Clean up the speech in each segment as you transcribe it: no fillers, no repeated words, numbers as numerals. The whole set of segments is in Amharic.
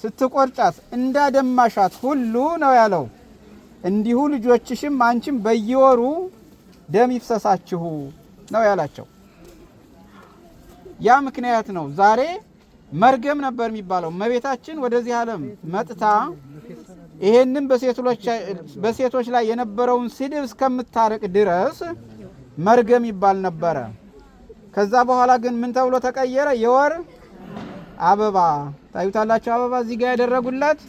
ስትቆርጫት እንዳደማሻት ሁሉ ነው ያለው። እንዲሁ ልጆችሽም አንቺም በየወሩ ደም ይፍሰሳችሁ ነው ያላቸው። ያ ምክንያት ነው። ዛሬ መርገም ነበር የሚባለው። እመቤታችን ወደዚህ ዓለም መጥታ ይሄንን በሴቶች ላይ የነበረውን ስድብ እስከምታርቅ ድረስ መርገም ይባል ነበረ። ከዛ በኋላ ግን ምን ተብሎ ተቀየረ? የወር አበባ። ታዩታላችሁ። አበባ እዚህ ጋር ያደረጉላት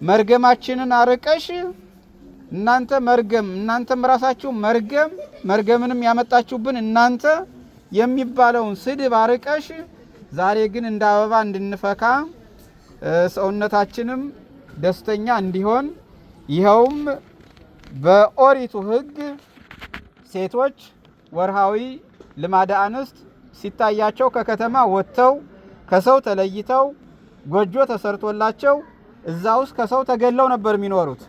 መርገማችንን አርቀሽ እናንተ መርገም እናንተም ራሳችሁ መርገምንም ያመጣችሁብን እናንተ የሚባለውን ስድብ አርቀሽ ዛሬ ግን እንደ አበባ እንድንፈካ ሰውነታችንም ደስተኛ እንዲሆን ይኸውም በኦሪቱ ሕግ ሴቶች ወርሃዊ ልማደ አንስት ሲታያቸው ከከተማ ወጥተው ከሰው ተለይተው ጎጆ ተሰርቶላቸው እዛ ውስጥ ከሰው ተገለው ነበር የሚኖሩት።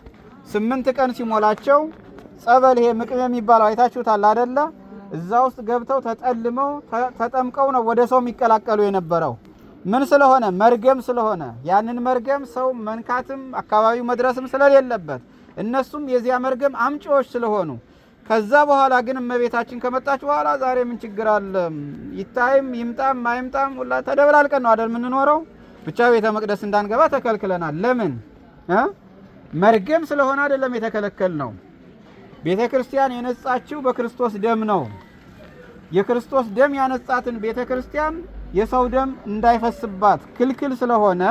8 ቀን ሲሞላቸው ጸበል ይሄ ምቅም የሚባለው አይታችሁታል አይደለ? እዛ ውስጥ ገብተው ተጠልመው ተጠምቀው ነው ወደ ሰው የሚቀላቀሉ የነበረው። ምን ስለሆነ? መርገም ስለሆነ። ያንን መርገም ሰው መንካትም አካባቢው መድረስም ስለሌለበት እነሱም የዚያ መርገም አምጪዎች ስለሆኑ ከዛ በኋላ ግን እመቤታችን ከመጣች በኋላ ዛሬ ምን ችግር አለ? ይታይም ይምጣም አይምጣም ሁላ ተደበላልቀን ነው አይደል የምንኖረው? ብቻ ቤተ መቅደስ እንዳንገባ ተከልክለናል። ለምን? መርገም ስለሆነ አይደለም የተከለከል ነው። ቤተ ክርስቲያን የነጻችው በክርስቶስ ደም ነው። የክርስቶስ ደም ያነጻትን ቤተ ክርስቲያን የሰው ደም እንዳይፈስባት ክልክል ስለሆነ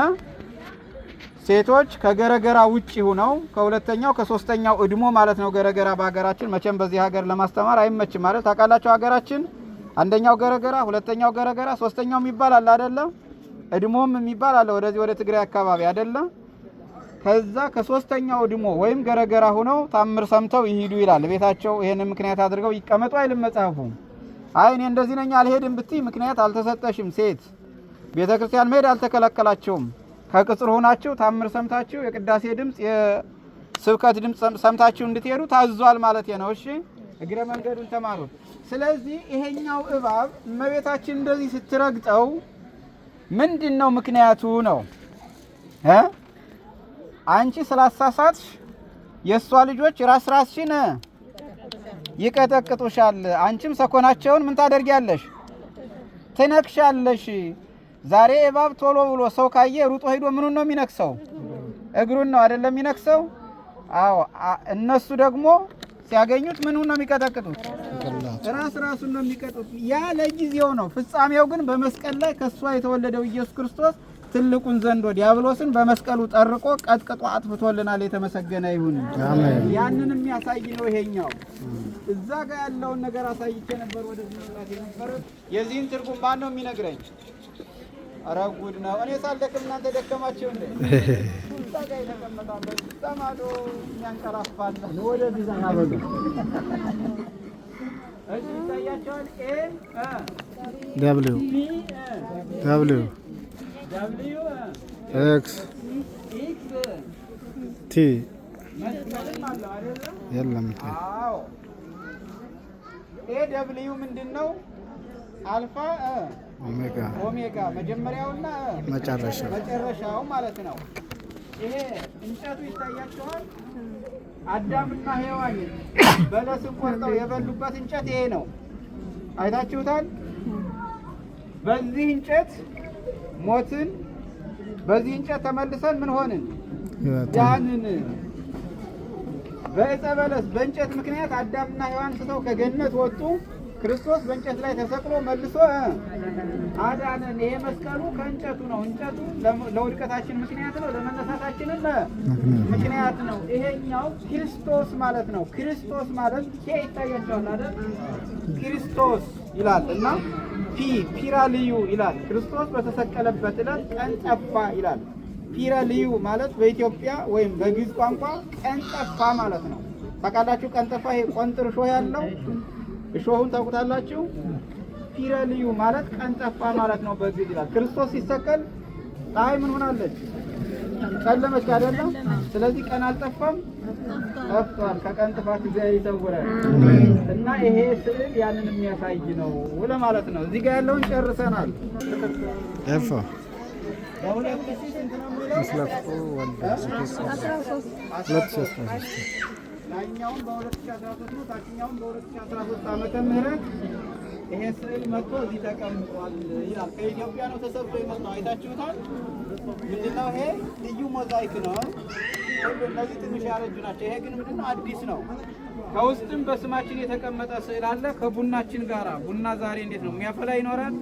ሴቶች ከገረገራ ውጪ ሆነው ከሁለተኛው ከሶስተኛው እድሞ ማለት ነው። ገረገራ በሀገራችን መቼም በዚህ ሀገር ለማስተማር አይመችም ማለት ታውቃላችሁ። ሀገራችን አንደኛው ገረገራ፣ ሁለተኛው ገረገራ፣ ሶስተኛው የሚባል አለ አይደለ? እድሞም የሚባል አለ ወደዚህ ወደ ትግራይ አካባቢ አይደለ? ከዛ ከሶስተኛው እድሞ ወይም ገረገራ ሆነው ታምር ሰምተው ይሄዱ ይላል። ቤታቸው ይሄንን ምክንያት አድርገው ይቀመጡ አይልም መጽሐፉ። አይ እኔ እንደዚህ ነኝ አልሄድም ብትይ ምክንያት አልተሰጠሽም። ሴት ቤተክርስቲያን መሄድ አልተከለከላቸውም። ከቅጽር ሆናችሁ ታምር ሰምታችሁ የቅዳሴ ድምጽ የስብከት ድምጽ ሰምታችሁ እንድትሄዱ ታዟል ማለት ነው። እሺ እግረ መንገዱን ተማሩት። ስለዚህ ይሄኛው እባብ እመቤታችን እንደዚህ ስትረግጠው ምንድነው ምክንያቱ ነው? አንቺ ስላሳሳትሽ የሷ ልጆች ራስሽን ይቀጠቅጡሻል። አንቺም ሰኮናቸውን ምን ታደርጊያለሽ? ትነክሻለሽ። ዛሬ እባብ ቶሎ ብሎ ሰው ካየ ሩጦ ሄዶ ምኑን ነው የሚነክሰው? እግሩን ነው አይደለም የሚነክሰው? አዎ። እነሱ ደግሞ ሲያገኙት ምኑን ነው የሚቀጠቅጡት? ራሱን ነው የሚቀጡት። ያ ለጊዜው ነው። ፍጻሜው ግን በመስቀል ላይ ከሷ የተወለደው ኢየሱስ ክርስቶስ ትልቁን ዘንዶ ዲያብሎስን በመስቀሉ ጠርቆ ቀጥቅጦ አጥፍቶልናል። የተመሰገነ ይሁን። አሜን። ያንንም የሚያሳይ ነው ይሄኛው። እዛ ጋር ያለውን ነገር አሳይቼ ነበር ወደዚህ መጣት የነበረ። የዚህን ትርጉም ማን ነው የሚነግረኝ? ኧረ ጉድ ነው። እኔ ሳልደክም እናንተ ደከማችሁ እንዴ? እዛ ጋር የተቀመጣለ ዘማዶ የሚያንቀላፋል ነው። ወደዚህ ዘና በሉ። እሺ ይታያችኋል። ደብሊው ኤክስ ቲ የለም። አዎ ኤ ደብሊው ምንድነው? አልፋ ኦሜጋ መጀመሪያውና መጨረሻው ማለት ነው። ይሄ እንጨቱ ይታያችኋል። አዳምና ሔዋን በለስን ቆርጠው የበሉበት እንጨት ይሄ ነው። አይታችሁታል። በዚህ እንጨት ሞትን፣ በዚህ እንጨት ተመልሰን ምን ሆንን? ዳንን። በዕፀ በለስ በእንጨት ምክንያት አዳምና ሔዋን ስተው ከገነት ወጡ። ክርስቶስ በእንጨት ላይ ተሰቅሎ መልሶ አዳነን። ይሄ መስቀሉ ከእንጨቱ ነው። እንጨቱ ለውድቀታችን ምክንያት ነው፣ ለመነሳታችንም ምክንያት ነው። ይሄኛው ክርስቶስ ማለት ነው። ክርስቶስ ማለት ኬ ይታያቸዋል አይደል? ክርስቶስ ይላል እና ፒራልዩ ይላል። ክርስቶስ በተሰቀለበት ዕለት ቀን ጠፋ ይላል። ፒራልዩ ማለት በኢትዮጵያ ወይም በግዕዝ ቋንቋ ቀን ጠፋ ማለት ነው። ታውቃላችሁ? ቀን ጠፋ ይሄ ቆንጥር እሾህ ያለው እሾሁን ታውቁታላችሁ? ፒራልዩ ማለት ቀን ጠፋ ማለት ነው በግዕዝ ይላል። ክርስቶስ ሲሰቀል ፀሐይ ምን ሆናለች? ጨለመች አይደለም? ስለዚህ ቀን አልጠፋም፣ ጠፍቷል። ከቀን ጥፋት እግዚአብሔር ይሰውራል። እና ይሄ ስዕል ያንን የሚያሳይ ነው ለማለት ነው። እዚህ ጋር ያለውን ጨርሰናል። በ2000 ስንት ነው የሚለው? መስለፍቶ ወልደ 2013 ላይኛውም በ2013 ነው፣ ታችኛውም በ2013 ዓመተ ምህረት ይሄ ስዕል መጥቶ እዚህ ተቀምጧል ይላል። ከኢትዮጵያ ነው ተሰርቶ የመጣው። አይታችሁታል። ምንድነው ይሄ? ልዩ ሞዛይክ ነው። ሁሉ እነዚህ ትንሽ ያረጁ ናቸው። ይሄ ግን ምንድነው? አዲስ ነው። ከውስጥም በስማችን የተቀመጠ ስዕል አለ ከቡናችን ጋራ። ቡና ዛሬ እንዴት ነው የሚያፈላ ይኖራል።